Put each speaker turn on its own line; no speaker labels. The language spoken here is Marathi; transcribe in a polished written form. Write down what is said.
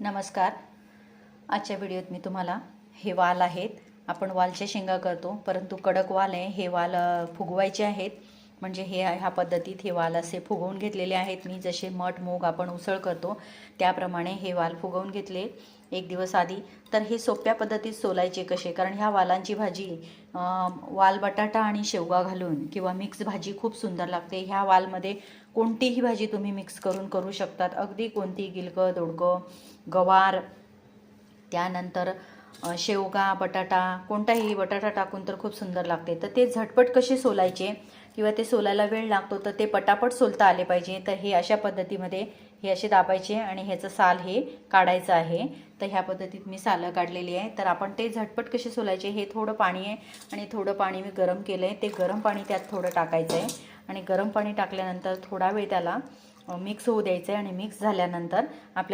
नमस्कार. आजच्या व्हिडिओत मी तुम्हाला हे वाल आहेत. आपण वालच्या शेंगा करतो, परंतु कडक वाल आहे. हे वाल फुगवायचे आहेत. म्हणजे ह्या पद्धतीत हे वाल असे फुगवून घेतलेले आहेत. मी जसे मठ मूग आपण उसळ करतो त्याप्रमाणे हे वाल फुगवून घेतले एक दिवस आधी. तर हे सोप्या पद्धतीत सोलायचे कसे, कारण ह्या वालांची भाजी वाल बटाटा आणि शेवगा घालून किंवा मिक्स भाजी खूप सुंदर लागते. ह्या वालमध्ये कोणतीही भाजी तुम्ही मिक्स करून करू शकतात. अगदी कोणती, गिलकं, दोडकं, गवार, त्यानंतर शेवगा, बटाटा, कोणताही बटाटा टाकून तर खूप सुंदर लागते. तर ते झटपट कसे सोलायचे किंवा ते सोलायला वेळ लागतो, तर ते पटापट सोलता आले पाहिजे. तर हे अशा पद्धतीमध्ये हे असे दाबायचे आणि ह्याचं साल हे काढायचं आहे. तर ह्या पद्धतीत मी सालं काढलेली आहे. तर आपण ते झटपट कसे सोलायचे, हे थोडं पाणी आहे आणि थोडं पाणी मी गरम केलं आहे. ते गरम पाणी त्यात थोडं टाकायचं आहे आणि गरम पाणी टाकल्यानंतर थोडा वेळ त्याला मिक्स होऊ द्यायचं आहे आणि मिक्स झाल्यानंतर आपल्याला